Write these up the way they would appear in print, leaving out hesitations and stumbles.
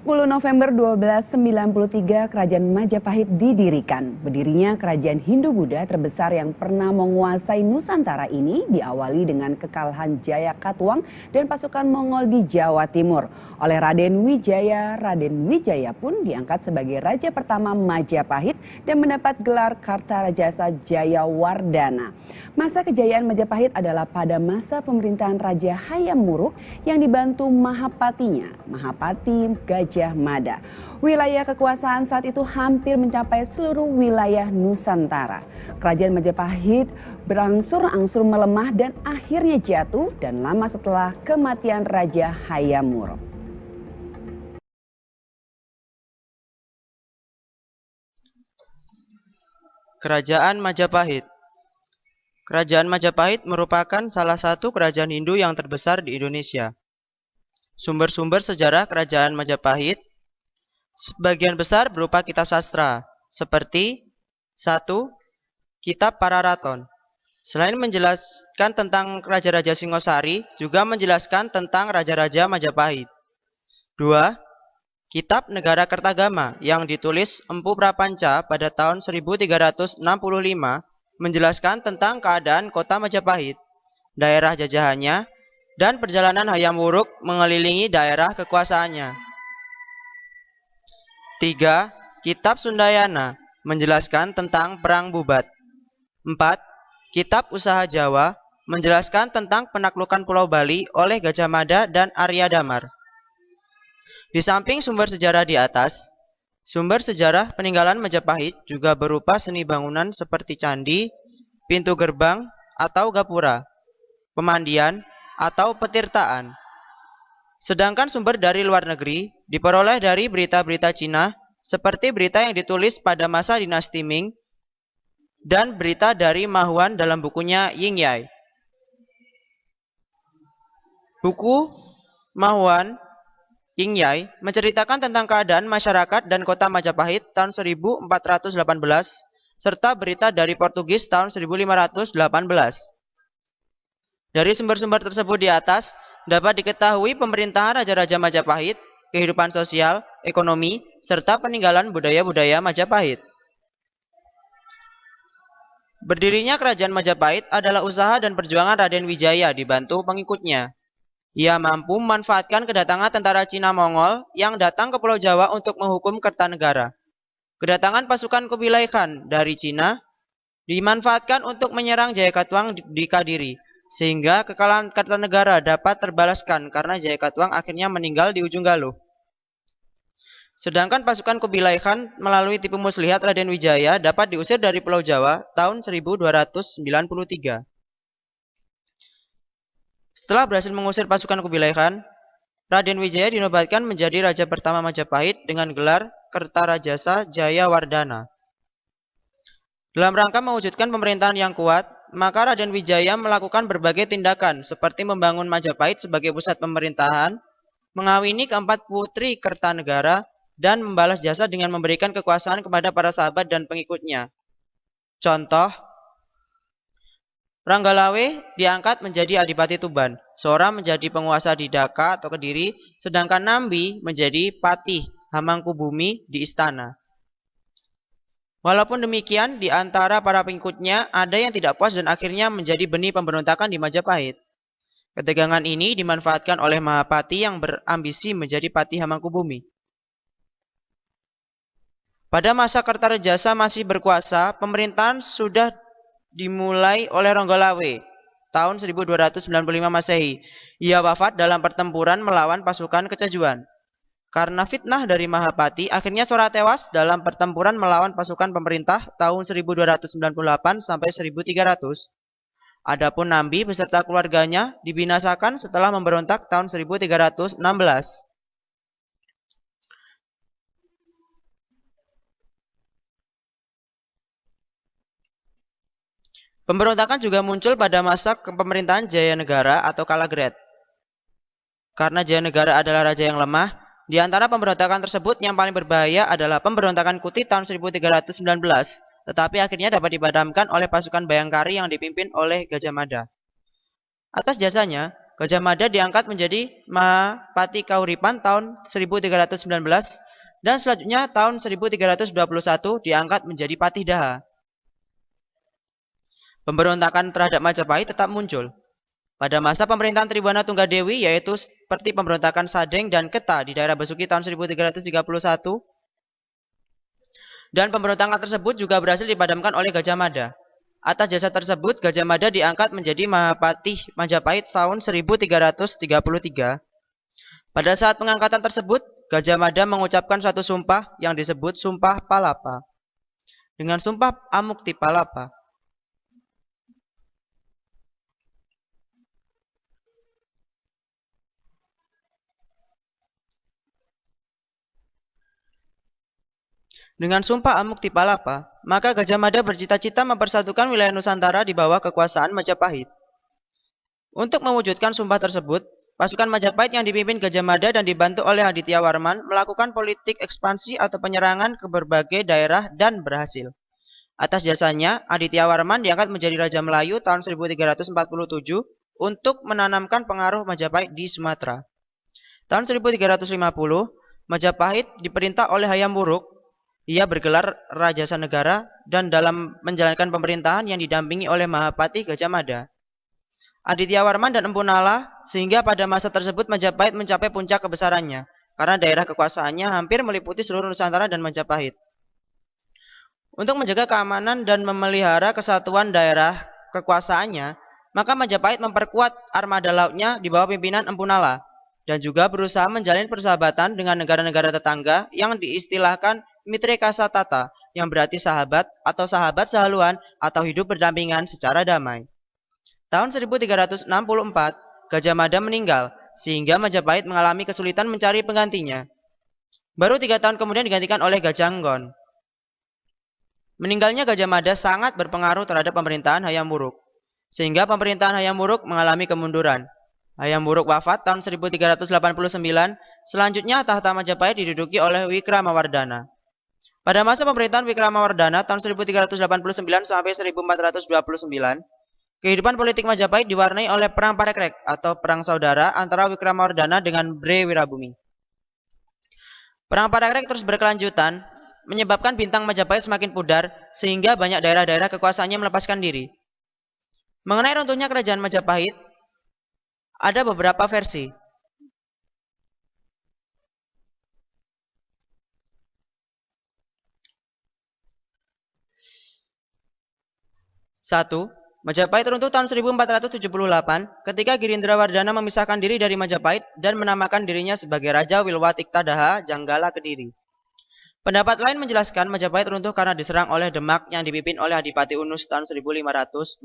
10 November 1293, Kerajaan Majapahit didirikan. Berdirinya kerajaan Hindu-Buddha terbesar yang pernah menguasai Nusantara ini diawali dengan kekalahan Jayakatwang dan pasukan Mongol di Jawa Timur. Oleh Raden Wijaya, Raden Wijaya pun diangkat sebagai raja pertama Majapahit dan mendapat gelar Kartarajasa Jayawardhana. Masa kejayaan Majapahit adalah pada masa pemerintahan Raja Hayam Wuruk yang dibantu Mahapatinya, Mahapati Gajah Mada. Wilayah kekuasaan saat itu hampir mencapai seluruh wilayah Nusantara. Kerajaan Majapahit berangsur-angsur melemah dan akhirnya jatuh dan lama setelah kematian Raja Hayam Wuruk. Kerajaan Majapahit. Kerajaan Majapahit merupakan salah satu kerajaan Hindu yang terbesar di Indonesia. Sumber-sumber sejarah Kerajaan Majapahit sebagian besar berupa kitab sastra, seperti 1. Kitab Pararaton. Selain menjelaskan tentang Raja-Raja Singosari, juga menjelaskan tentang Raja-Raja Majapahit. 2. Kitab Negara Kertagama yang ditulis Empu Prapanca pada tahun 1365 menjelaskan tentang keadaan kota Majapahit, daerah jajahannya, dan perjalanan Hayam Wuruk mengelilingi daerah kekuasaannya. 3. Kitab Sundayana menjelaskan tentang Perang Bubat. 4. Kitab Usaha Jawa menjelaskan tentang penaklukan Pulau Bali oleh Gajah Mada dan Arya Damar. Di samping sumber sejarah di atas, sumber sejarah peninggalan Majapahit juga berupa seni bangunan seperti candi, pintu gerbang atau gapura, pemandian, atau petirtaan. Sedangkan sumber dari luar negeri diperoleh dari berita-berita Cina seperti berita yang ditulis pada masa dinasti Ming dan berita dari Ma Huan dalam bukunya Ying Yai. Buku Ma Huan Ying Yai menceritakan tentang keadaan masyarakat dan kota Majapahit tahun 1418 serta berita dari Portugis tahun 1518. Dari sumber-sumber tersebut di atas, dapat diketahui pemerintahan Raja-Raja Majapahit, kehidupan sosial, ekonomi, serta peninggalan budaya-budaya Majapahit. Berdirinya Kerajaan Majapahit adalah usaha dan perjuangan Raden Wijaya dibantu pengikutnya. Ia mampu memanfaatkan kedatangan tentara Cina Mongol yang datang ke Pulau Jawa untuk menghukum Kertanegara. Kedatangan pasukan Kubilai Khan dari Cina dimanfaatkan untuk menyerang Jayakatwang di Kadiri, sehingga kekalahan Kertanegara dapat terbalaskan karena Jayakatwang akhirnya meninggal di ujung Galuh. Sedangkan pasukan Kubilai Khan melalui tipu muslihat Raden Wijaya dapat diusir dari Pulau Jawa tahun 1293. Setelah berhasil mengusir pasukan Kubilai Khan, Raden Wijaya dinobatkan menjadi raja pertama Majapahit dengan gelar Kertarajasa Jayawardhana. Dalam rangka mewujudkan pemerintahan yang kuat, maka Raden Wijaya melakukan berbagai tindakan seperti membangun Majapahit sebagai pusat pemerintahan, mengawini keempat putri Kertanegara, dan membalas jasa dengan memberikan kekuasaan kepada para sahabat dan pengikutnya. Contoh, Ranggalawe diangkat menjadi Adipati Tuban, Sora menjadi penguasa di Dhaka atau Kediri, sedangkan Nambi menjadi Patih Hamangkubumi di istana. Walaupun demikian, di antara para pengikutnya ada yang tidak puas dan akhirnya menjadi benih pemberontakan di Majapahit. Ketegangan ini dimanfaatkan oleh Mahapati yang berambisi menjadi Patih Hamangkubumi. Pada masa Kertarejasa masih berkuasa, pemerintahan sudah dimulai oleh Ranggalawe tahun 1295 Masehi. Ia wafat dalam pertempuran melawan pasukan Kecajuan. Karena fitnah dari Mahapati, akhirnya Sora tewas dalam pertempuran melawan pasukan pemerintah tahun 1298 sampai 1300. Adapun Nambi beserta keluarganya dibinasakan setelah memberontak tahun 1316. Pemberontakan juga muncul pada masa kepemerintahan Jayanegara atau Kalagret. Karena Jayanegara adalah raja yang lemah, di antara pemberontakan tersebut yang paling berbahaya adalah pemberontakan Kuti tahun 1319, tetapi akhirnya dapat dipadamkan oleh pasukan Bayangkari yang dipimpin oleh Gajah Mada. Atas jasanya, Gajah Mada diangkat menjadi Mahapati Kahuripan tahun 1319 dan selanjutnya tahun 1321 diangkat menjadi Patih Daha. Pemberontakan terhadap Majapahit tetap muncul. Pada masa pemerintahan Tribhuwana Tunggadewi, yaitu seperti pemberontakan Sadeng dan Keta di daerah Besuki tahun 1331, dan pemberontakan tersebut juga berhasil dipadamkan oleh Gajah Mada. Atas jasa tersebut, Gajah Mada diangkat menjadi Mahapatih Majapahit tahun 1333. Pada saat pengangkatan tersebut, Gajah Mada mengucapkan suatu sumpah yang disebut Sumpah Palapa. Dengan Sumpah Amukti Palapa, maka Gajah Mada bercita-cita mempersatukan wilayah Nusantara di bawah kekuasaan Majapahit. Untuk mewujudkan sumpah tersebut, pasukan Majapahit yang dipimpin Gajah Mada dan dibantu oleh Aditya Warman melakukan politik ekspansi atau penyerangan ke berbagai daerah dan berhasil. Atas jasanya, Aditya Warman diangkat menjadi Raja Melayu tahun 1347 untuk menanamkan pengaruh Majapahit di Sumatera. Tahun 1350, Majapahit diperintah oleh Hayam Wuruk. Ia bergelar Raja Sanegara dan dalam menjalankan pemerintahan yang didampingi oleh Mahapati Gajah Mada, Aditya Warman dan Empu Nala, sehingga pada masa tersebut Majapahit mencapai puncak kebesarannya karena daerah kekuasaannya hampir meliputi seluruh Nusantara dan Majapahit. Untuk menjaga keamanan dan memelihara kesatuan daerah kekuasaannya, maka Majapahit memperkuat armada lautnya di bawah pimpinan Empu Nala dan juga berusaha menjalin persahabatan dengan negara-negara tetangga yang diistilahkan Mitre Kasa Tata, yang berarti sahabat atau sahabat sehaluan atau hidup berdampingan secara damai. Tahun 1364, Gajah Mada meninggal, sehingga Majapahit mengalami kesulitan mencari penggantinya. Baru 3 tahun kemudian digantikan oleh Gajah Nggon. Meninggalnya Gajah Mada sangat berpengaruh terhadap pemerintahan Hayam Wuruk, sehingga pemerintahan Hayam Wuruk mengalami kemunduran. Hayam Wuruk wafat tahun 1389, selanjutnya tahta Majapahit diduduki oleh Wikramawardhana. Pada masa pemerintahan Wikramawardhana tahun 1389 sampai 1429, kehidupan politik Majapahit diwarnai oleh Perang Parekrek atau Perang Saudara antara Wikramawardhana dengan Bre Wirabumi. Perang Parekrek terus berkelanjutan, menyebabkan bintang Majapahit semakin pudar, sehingga banyak daerah-daerah kekuasaannya melepaskan diri. Mengenai runtuhnya kerajaan Majapahit, ada beberapa versi. 1. Majapahit runtuh tahun 1478 ketika Girindrawardhana memisahkan diri dari Majapahit dan menamakan dirinya sebagai Raja Wilwatiktadaha Janggala Kediri. Pendapat lain menjelaskan Majapahit runtuh karena diserang oleh Demak yang dipimpin oleh Adipati Unus tahun 1522.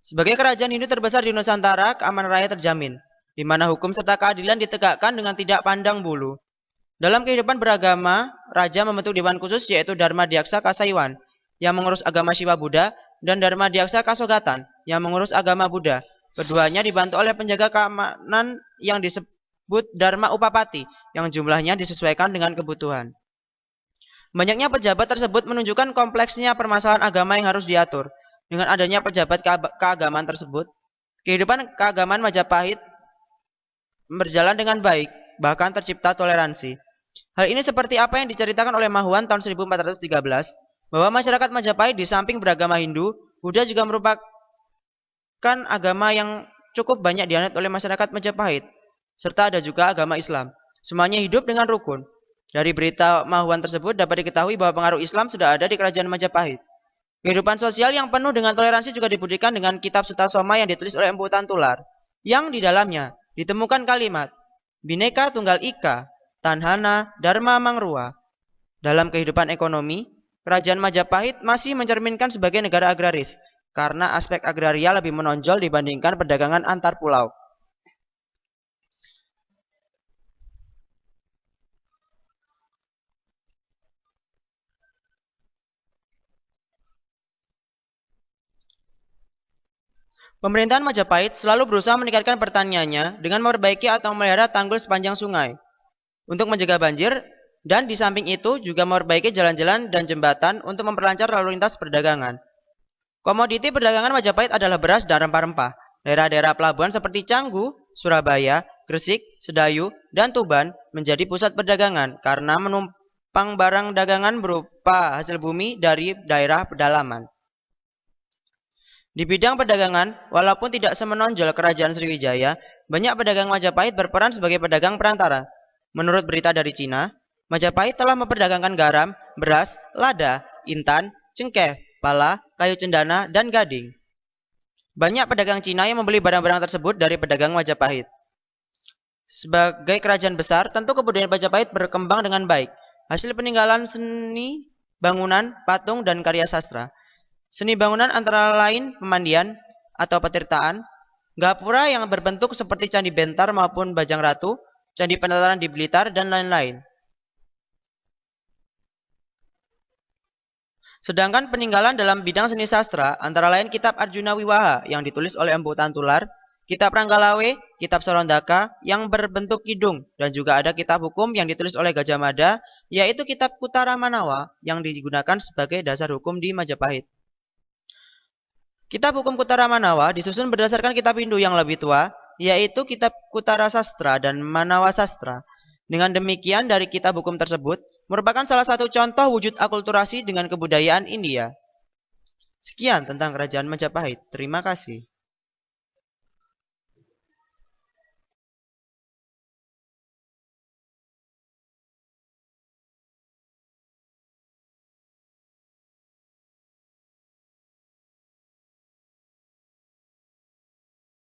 Sebagai kerajaan Hindu terbesar di Nusantara, keamanan rakyat terjamin, di mana hukum serta keadilan ditegakkan dengan tidak pandang bulu. Dalam kehidupan beragama, Raja membentuk dewan khusus yaitu Dharma Dyaksa Kasaiwan yang mengurus agama Siwa Buddha dan Dharma Dyaksa Kasogatan yang mengurus agama Buddha. Keduanya dibantu oleh penjaga keamanan yang disebut Dharma Upapati yang jumlahnya disesuaikan dengan kebutuhan. Banyaknya pejabat tersebut menunjukkan kompleksnya permasalahan agama yang harus diatur. Dengan adanya pejabat keagamaan tersebut, kehidupan keagamaan Majapahit berjalan dengan baik, bahkan tercipta toleransi. Hal ini seperti apa yang diceritakan oleh Mahuan tahun 1413, bahwa masyarakat Majapahit di samping beragama Hindu, Buddha juga merupakan agama yang cukup banyak dianut oleh masyarakat Majapahit, serta ada juga agama Islam. Semuanya hidup dengan rukun. Dari berita Mahuan tersebut dapat diketahui bahwa pengaruh Islam sudah ada di kerajaan Majapahit. Kehidupan sosial yang penuh dengan toleransi juga dibuktikan dengan kitab Sutasoma yang ditulis oleh Empu Tantular, yang di dalamnya ditemukan kalimat Bhinneka Tunggal Ika, Tanhana, Dharma Mangrua. Dalam kehidupan ekonomi, kerajaan Majapahit masih mencerminkan sebagai negara agraris, karena aspek agraria lebih menonjol dibandingkan perdagangan antar pulau. Pemerintahan Majapahit selalu berusaha meningkatkan pertaniannya dengan memperbaiki atau memelihara tanggul sepanjang sungai untuk mencegah banjir, dan di samping itu juga memperbaiki jalan-jalan dan jembatan untuk memperlancar lalu lintas perdagangan. Komoditi perdagangan Majapahit adalah beras dan rempah-rempah, Daerah-daerah pelabuhan seperti Canggu, Surabaya, Gresik, Sedayu, dan Tuban menjadi pusat perdagangan karena menumpang barang dagangan berupa hasil bumi dari daerah pedalaman. Di bidang perdagangan, walaupun tidak semenonjol Kerajaan Sriwijaya, banyak pedagang Majapahit berperan sebagai pedagang perantara. Menurut berita dari Cina, Majapahit telah memperdagangkan garam, beras, lada, intan, cengkeh, pala, kayu cendana, dan gading. Banyak pedagang Cina yang membeli barang-barang tersebut dari pedagang Majapahit. Sebagai kerajaan besar, tentu kebudayaan Majapahit berkembang dengan baik. Hasil peninggalan seni, bangunan, patung, dan karya sastra. Seni bangunan antara lain pemandian atau petirtaan, gapura yang berbentuk seperti Candi Bentar maupun Bajang Ratu, Candi Penataran di Blitar, dan lain-lain. Sedangkan peninggalan dalam bidang seni sastra antara lain kitab Arjuna Wiwaha yang ditulis oleh Empu Tantular, kitab Ranggalawe, kitab Sorondaka yang berbentuk kidung, dan juga ada kitab hukum yang ditulis oleh Gajah Mada, yaitu kitab Kutara Manawa yang digunakan sebagai dasar hukum di Majapahit. Kitab hukum Kutara Manawa disusun berdasarkan kitab Hindu yang lebih tua, yaitu kitab Kutara Sastra dan Manawa Sastra. Dengan demikian, dari kitab hukum tersebut merupakan salah satu contoh wujud akulturasi dengan kebudayaan India. Sekian tentang Kerajaan Majapahit. Terima kasih.